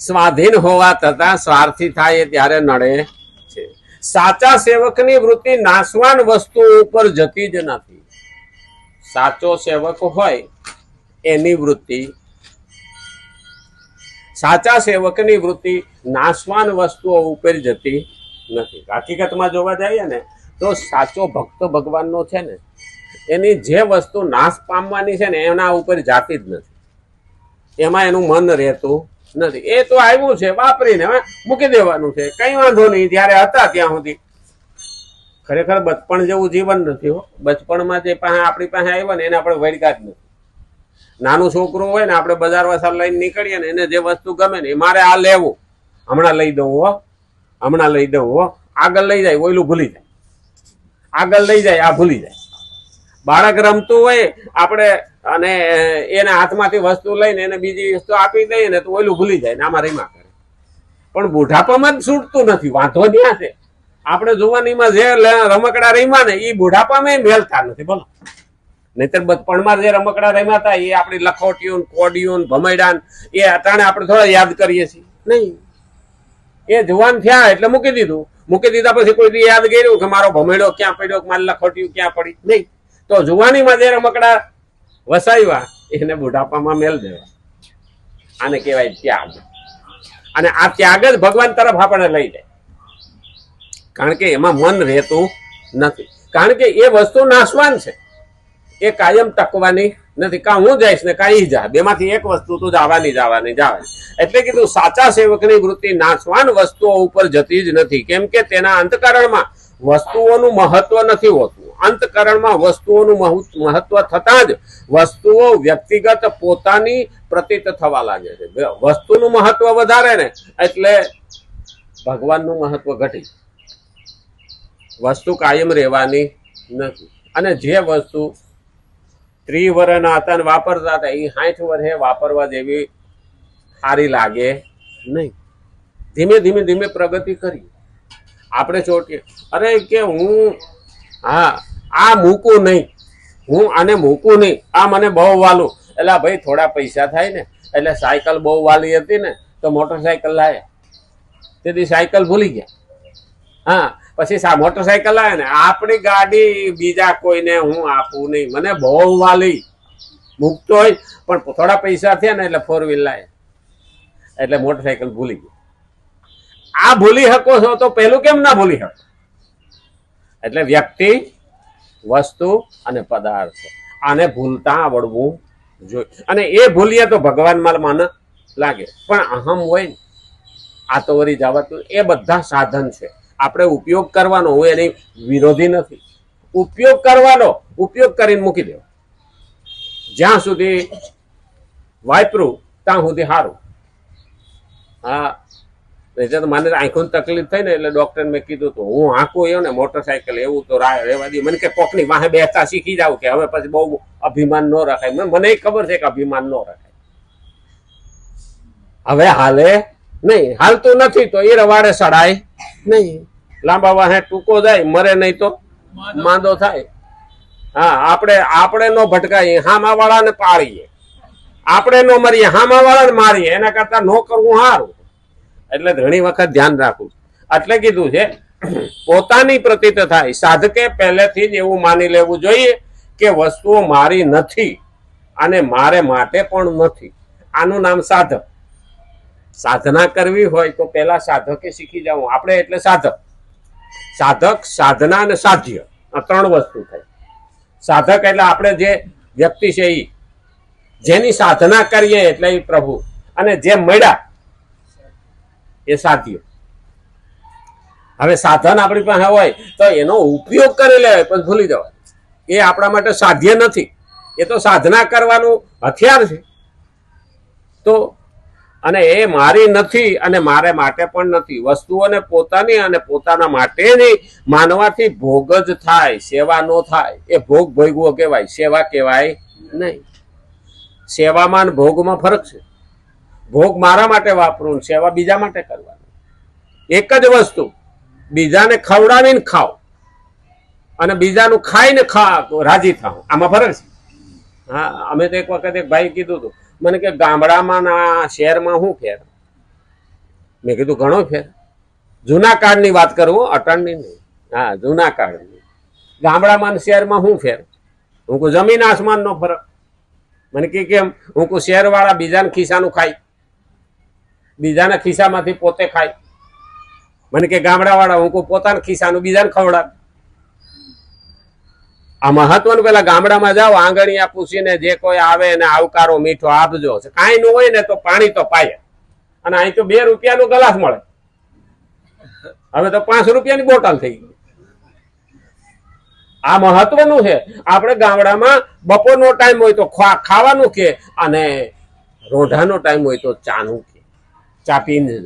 સ્વાધીન હોવા છતાં સ્વાર્થી થાય ત્યારે નડે છે. સાચા સેવકની વૃત્તિ નાશવાન વસ્તુ ઉપર જતી જ નથી. સાચો સેવક હોય એની વૃત્તિ, સાચા સેવકની વૃત્તિ નાશવાન વસ્તુઓ ઉપર જતી નથી. હકીકતમાં જોવા જઈએ ને તો સાચો ભક્ત ભગવાનનો છે ને એની જે વસ્તુ નાશ પામવાની છે ને એના ઉપર જાતી જ નથી. એમાં એનું મન રહેતું નથી. એ તો આવ્યું છે વાપરીને હવે મૂકી દેવાનું છે, કઈ વાંધો નહીં. જ્યારે હતા ત્યાં સુધી ખરેખર બચપણ જેવું જીવન નથી હો. બચપણમાં જે પાસે આપણી પાસે આવ્યા ને એને આપણે વળગા જ નથી. નાનું છોકરું હોય ને આપણે બજાર વસાર લઈને નીકળીએ ને એને જે વસ્તુ ગમે ને મારે આ લેવું, હમણાં લઈ દઉં હો, હમણાં લઈ દઉં હો. આગળ લઈ જાય ઓયલું ભૂલી જાય, આગળ લઈ જાય આ ભૂલી જાય. બાળક રમતું હોય આપણે અને એના હાથમાંથી વસ્તુ લઈને એને બીજી વસ્તુ આપી દઈએ ને તો ઓયલું ભૂલી જાય ને આમાં રમ્યા કરે. પણ બુઢાપામાં જ છૂટતું નથી. વાંધો ત્યાં છે આપણે જુવાનીમાં જે રમકડા રમ્યા ને એ બુઢાપામાં મેલતા નથી. બોલો, નહીતર બચપણમાં જે રમકડા રમ્યા હતા એ આપણી લખોટીઓ, કોડીઓ, ભમૈડાન એ અટાણે આપણે થોડા યાદ કરીએ છીએ નહીં. એ જુવાન થયા એટલે મૂકી દીધું. મૂકી દીધા પછી કોઈ દી યાદ કર્યું કે મારો ભમૈડો ક્યાં પડ્યો, મારી લખોટીઓ ક્યાં પડી નહીં. તો જુવાનીમાં જે રમકડા વસાવ્યા એને બુઢાપામાં મેલ દેવા. આને કહેવાય ત્યાગ. અને આ ત્યાગ જ ભગવાન તરફ આપણને લઈ જાય. કારણ કે એમાં મન રહેતું નથી. કારણ કે એ વસ્તુ નાશવાન છે, એ કાયમ ટકવાની નથી. કાં હું જઈશ ને કાં ઈ જા, બેમાંથી એક વસ્તુ તો જવાની જવાની જવાની. એટલે કીધું સાચા સેવકની વૃત્તિ નાશવાન વસ્તુઓ ઉપર જતી જ નથી. કેમ કે તેના અંતકરણમાં વસ્તુઓનું મહત્વ નથી હોતું. અંતકરણમાં વસ્તુઓનું મહત્વ થતાં જ વસ્તુઓ વ્યક્તિગત પોતાની પ્રતીત થવા લાગે છે. વસ્તુનું મહત્વ વધારે ને એટલે ભગવાનનું મહત્વ ઘટી. વસ્તુ કાયમ રહેવાની નથી. અને જે વસ્તુ 30 વર્ષના હતા ને વાપરતા હતા એ 60 વર્ષે વાપરવા જેવી સારી લાગે નહીં. ધીમે ધીમે ધીમે પ્રગતિ કરી આપણે ચોટીએ. અરે કે હું હા આ મૂકું નહીં, હું આને મૂકું નહીં, આ મને બહુ વાલું. એટલે ભાઈ થોડા પૈસા થાય ને એટલે સાયકલ બહુ વાલી હતી ને તો મોટરસાયકલ લાયા. તેથી સાયકલ ભૂલી ગયા. હા પછી મોટરસાયકલ લાવે ને આપણી ગાડી બીજા કોઈને હું આપું નહીં, મને બહુ વાલી. મૂકતો હોય પણ થોડા પૈસા થયા ને એટલે 4 વ્હીલ લાવે એટલે મોટરસાયકલ ભૂલી ગયા. આ ભૂલી શકો છો તો પેલું કેમ ના ભૂલી શકો? એટલે વ્યક્તિ, વસ્તુ અને પદાર્થ આને ભૂલતા આવડવું જોઈએ. અને એ ભૂલીએ તો ભગવાનમાં મન લાગે. પણ અહમ હોય ને આ તો વળી જવાતું. એ બધા સાધન છે, આપણે ઉપયોગ કરવાનો. હું એની વિરોધી નથી. ઉપયોગ કરવાનો, ઉપયોગ કરીને મૂકી દેવો. જ્યાં સુધી વાપરું ત્યાં સુધી સારું. હા મને આંખોની તકલીફ થઈ ને એટલે ડોક્ટર મેં કીધું હતું હું આંખું એવું ને મોટરસાયકલ એવું તો રહેવા દે. મને કે કોકની વાહે બેસતા શીખી જાવ કે હવે પછી બહુ અભિમાન ન રખાય. મને ખબર છે કે અભિમાન ન રખાય. હવે હાલે નહીં, હાલતું નથી તો એ રવાડે સડાય નહીં. લાંબા વાહે ટૂંકો જાય, મરે નહીં તો માંદો થાય. હા આપણે નો ભટકાઈએ, હામા વાળાને પાડીએ. આપણે નો મરીએ, હામા વાળાને મારીએ. એના કરતા ન કરવું સારું. એટલે ઘણી વખત ધ્યાન રાખવું. એટલે કીધું છે પોતાની પ્રતીત થાય. સાધકે પહેલેથી જ એવું માની લેવું જોઈએ કે વસ્તુઓ મારી નથી અને મારે માટે પણ નથી. આનું નામ સાધક. સાધના કરવી હોય તો પેલા સાધકે શીખી જવું. આપણે એટલે સાધક. સાધક, સાધના અને સાધ્ય, આ 3 વસ્તુ થાય. સાધક એટલે આપણે જે વ્યક્તિ છે એ જેની સાધના કરીએ એટલે એ પ્રભુ, અને જે મળ્યા એ સાધ્ય. હવે સાધન આપણી પાસે હોય તો એનો ઉપયોગ કરી લેવાય પછી ભૂલી જવાય. એ આપણા માટે સાધ્ય નથી. એ તો સાધના કરવાનું હથિયાર છે. તો અને એ મારી નથી અને મારે માટે પણ નથી. વસ્તુઓને પોતાની અને પોતાના માટેની માનવાથી ભોગ જ થાય, સેવા નો થાય. એ ભોગ ભોગવો કહેવાય, સેવા કહેવાય નહીં. સેવામાં અને ભોગમાં ફરક છે. ભોગ મારા માટે વાપરું, સેવા બીજા માટે કરવાની. એક જ વસ્તુ બીજાને ખવડાવીને ખાઓ અને બીજાનું ખાઈને રાજી થાવ, આમાં ફરક છે. હા અમે તો એક વખત એક ભાઈ કીધું હતું મને કે ગામડામાં ના શહેરમાં શું ફેર? મેં કીધું ઘણો ફેર. જૂના કાળની વાત કરું, અટાણની નહીં. હા, જૂના કાળની. ગામડામાં શહેરમાં શું ફેર? હું કહું જમીન આસમાનનો ફરક. મને કે કેમ? હું કહું શહેરવાળા બીજાના ખિસ્સાનું ખાય, બીજાના ખિસ્સામાંથી પોતે ખાય. મને કે ગામડાવાળા હું કહું પોતાના ખિસ્સાનું બીજાને ખવડાવે. આ મહત્વનું. પેલા ગામડામાં જાઓ, આંગણિયા પૂછીને જે કોઈ આવે એને આવકારો મીઠો આપજો. કાંઈ ન હોય ને તો પાણી તો પાય, અને અહીં તો 2 રૂપિયાનો ગ્લાસ મળે, હવે તો 5 રૂપિયાની બોટલ થઈ ગઈ. આ મહત્વનું છે. આપણે ગામડામાં બપોરનો ટાઈમ હોય તો ખાવાનું કે, અને રોઢાનો ટાઈમ હોય તો ચાનું કે, ચા પીને જ.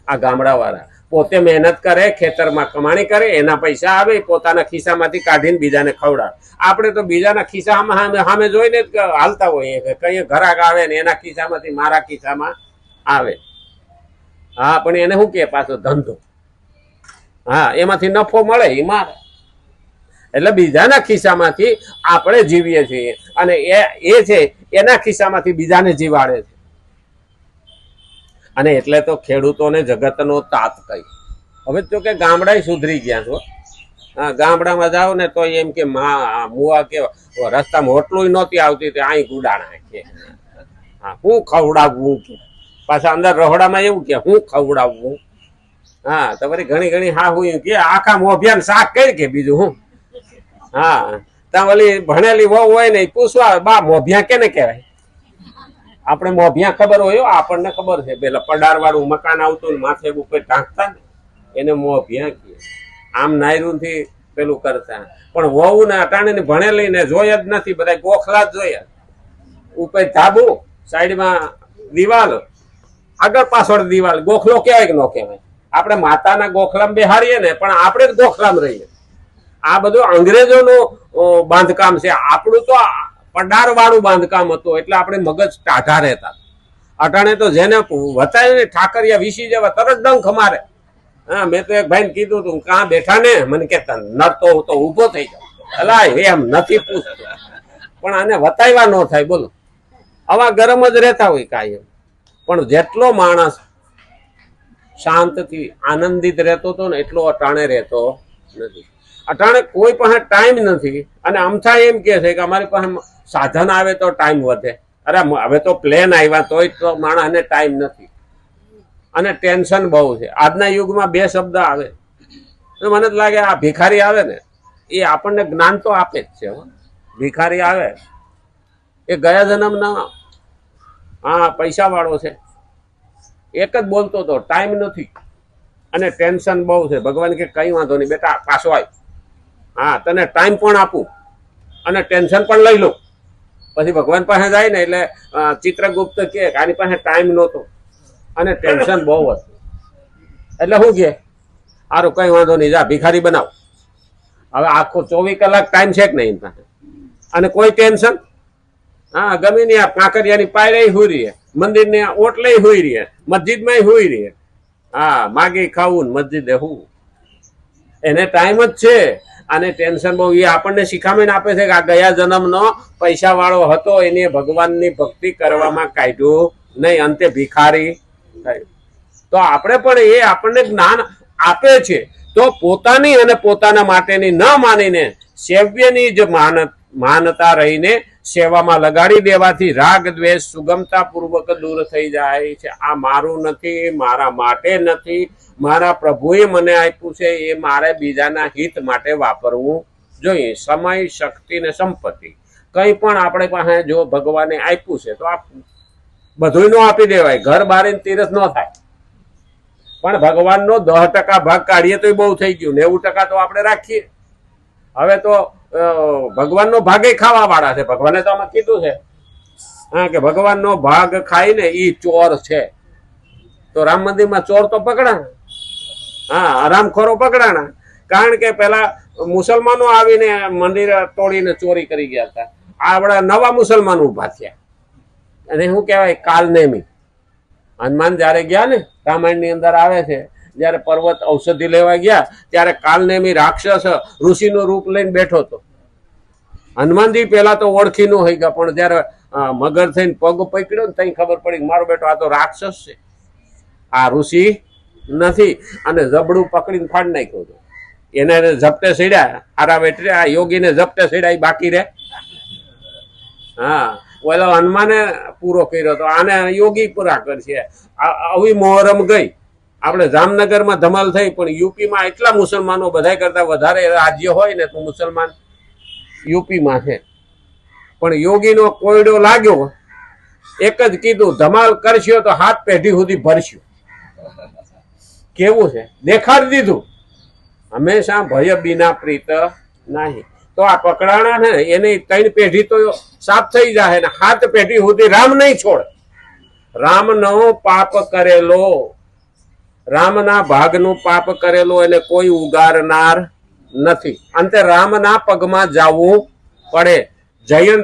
આ ગામડાવાળા પોતે મહેનત કરે, ખેતરમાં કમાણી કરે, એના પૈસા આવે, પોતાના ખિસ્સામાંથી કાઢીને બીજાને ખવડાવે. આપણે તો બીજાના ખિસ્સામાં સામે જોઈને જ હાલતા હોઈએ કે કઈ ઘરાક આવે ને એના ખિસ્સામાંથી મારા ખિસ્સામાં આવે. હા, પણ એને શું કે પાછો ધંધો. હા, એમાંથી નફો મળે એ મારે. એટલે બીજાના ખિસ્સામાંથી આપણે જીવીએ છીએ, અને એ છે એના ખિસ્સામાંથી બીજાને જીવાડે છે. અને એટલે તો ખેડૂતોને જગતનો તાત કહી. હવે તો કે ગામડા સુધરી ગયા છો. હા, ગામડામાં જાઓ ને તો એમ કે મુવા કે રસ્તામાં હોટલું નહોતી આવતી, અહીં ગુડાણા કે. હા, હું ખવડાવવું કે પાછા અંદર રહોડામાં એવું કે હું ખવડાવવું. હા, તો વળી ઘણી ઘણી હા હું કે આખા મોભિયાન શાક કરી કે બીજું હું. હા, ત્યાં ઓલી ભણેલી વહુ હોય ને પૂછવા બા મોભિયા કેને કહેવાય? આપણે મોભિયા ખબર હોય, આપણને ખબર છે. પેલા પડાર વાળું મકાન આવતું માથે ઉપર ઢાંકતા ને એને મોભિયા કહે. આમ નાયરું થી પેલું કરતા. પણ વહુ ને અટાણે ને ભણેલી ને જોયા જ નથી, બધા ગોખલા જ જોયા. ઉપર ધાબુ, સાઈડમાં દિવાલ, આગળ પાછળ દિવાલ. ગોખલો કહેવાય કે ન કહેવાય? આપણે માતાના ગોખલામાં બેહાડીએ ને, પણ આપણે જ ગોખલામાં રહીએ. આ બધું અંગ્રેજોનું બાંધકામ છે. આપણું તો પડાર વાળું બાંધકામ હતું, એટલે આપણે મગજ ટાઢા રહેતા. અટાણે તો જેને વતાય ને ઠાકરિયા વીસી જેવા તરત ડંખ મારે. હા, મેં તો એક ભાઈને કીધું તું કાં બેઠા ને, મને કેતા નડતો હું તો ઊભો થઈ જાઉં. અલા એમ નથી પૂછતો, પણ આને વતાવ્યા ન થાય. બોલો, આવા ગરમ જ રહેતા હોય કાયમ. પણ જેટલો માણસ શાંતથી આનંદિત રહેતો હતો ને, એટલો અટાણે રહેતો નથી. અટાણે કોઈ પાસે ટાઈમ નથી, અને અમથા એમ કે છે કે અમારી પાસે સાધન આવે તો ટાઈમ વધે. અરે હવે તો પ્લેન આવ્યા તોય તો માણસને ટાઈમ નથી, અને ટેન્શન બહુ છે. આજના યુગમાં 2 શબ્દ આવે, મને જ લાગે આ ભિખારી આવે ને એ આપણને જ્ઞાન તો આપે જ છે. ભિખારી આવે એ ગયા જન્મના પૈસા વાળો છે, એક જ બોલતો હતો ટાઈમ નથી અને ટેન્શન બહુ છે. ભગવાન કે કઈ વાંધો નહીં બેટા, પાછો આવ. હા, તને ટાઈમ પણ આપું અને ટેન્શન પણ લઈ લો. પછી ભગવાન પાસે જાય ને એટલે ચિત્રગુપ્ત કે આની પાસે ટાઈમ નહોતો અને ટેન્શન બહુ હતું. એટલે શું કે સારું કઈ વાંધો નહીં, જા ભિખારી બનાવ. હવે આખો 24 કલાક ટાઈમ છે કે નહીં પાસે, અને કોઈ ટેન્શન. હા, ગમે ને આ કાંકરિયાની પાયરે હુઈ રહીએ, મંદિરને ઓટલે હુઈ રહીએ, મસ્જિદમાં હુઈ રહીએ. હા, માગે ખાવું ને મસ્જિદે હું, એને ટાઈમ જ છે. અને ટેન્શન બહુ. એ આપણને શીખામણ આપે છે કે આ ગયા જન્મનો પૈસા વાળો હતો, એને ભગવાનની ભક્તિ કરવામાં કાઢ્યું નહીં, અંતે ભિખારી થયું. તો આપણે પણ એ આપણને જ્ઞાન આપે છે, તો પોતાની અને પોતાના માટેની ન માનીને સેવ્યની જ માનતા રહીને સેવામાં લગાડી દેવાથી રાગ દ્વેષ સુગમતા પૂર્વક દૂર થઈ જાય છે. આ મારું નથી, મારા માટે નથી, મારા પ્રભુએ મને આપ્યું છે, એ મારે બીજાના હિત માટે વાપરવું જોઈએ. સમય, શક્તિ ને સંપત્તિ કંઈ પણ આપણે પાસે જો ભગવાને આપ્યું છે તો આપવું. બધું ન આપી દેવાય, ઘર બારીને તીરથ ન થાય, પણ ભગવાનનો 10% ભાગ કાઢીએ તો બહુ થઈ ગયું. 90% તો આપણે રાખીએ. હવે તો ભગવાનનો ભાગે ખાવા વાળા છે. ભગવાને તો આમાં કીધું છે હા કે ભગવાનનો ભાગ ખાઈને એ ચોર છે. તો રામ મંદિરમાં ચોર તો પકડાણા. હા, હરામખોરો પકડાણા. કારણ કે પેલા મુસલમાનો આવીને મંદિર તોડીને ચોરી કરી ગયા હતા. આપણા નવા મુસલમાનો ઉભા થયા, અને શું કહેવાય કાલનેમી. હનુમાન જયારે ગયા ને, રામાયણની અંદર આવે છે, જયારે પર્વત ઔષધિ લેવા ગયા ત્યારે કાલનેમી રાક્ષસ ઋષિનું રૂપ લઈને બેઠો હતો. હનુમાનજી પેલા તો ઓળખી ન હોય ગયા, પણ જયારે મગર થઈને પગ પકડ્યો ને તઈ ખબર પડી મારો બેટો આ તો રાક્ષસ છે. આ ઋષિ નથી. અને જબડું પકડીને ફાડી નાખ્યું હતું. એને ઝપટે સીડ્યા આરા વેટરે, આ યોગીને ઝપટે સીડ્યા ઈ બાકી રે. હા, ઓલો હનુમાને પૂરો કર્યો તો, આને યોગી પૂરા કરશે. આવી મોહરમ ગઈ. આપણે જામનગરમાં ધમાલ થઈ, પણ યુપીમાં એટલા મુસલમાનો બધા કરતા વધારે રાજ્ય હોય ને તો મુસલમાન યુપીમાં છે. પણ યોગીનો કોયડો લાગ્યો, એક જ કીધું ધમાલ કરશો તો 7 પેઢી સુધી ભરશું. કેવું છે, દેખાડી દીધું. હંમેશા ભય બિના પ્રીત નહીં. તો આ પકડાણા ને એની 3 પેઢી તો સાફ થઈ જાય ને 7 પેઢી સુધી રામ નહીં છોડે. રામનો પાપ કરેલો, રામના ભાગનું પાપ કરેલો એને કોઈ ઉગારનાર નથી. અંતે રામના પગમાં જવું પડે. જયંત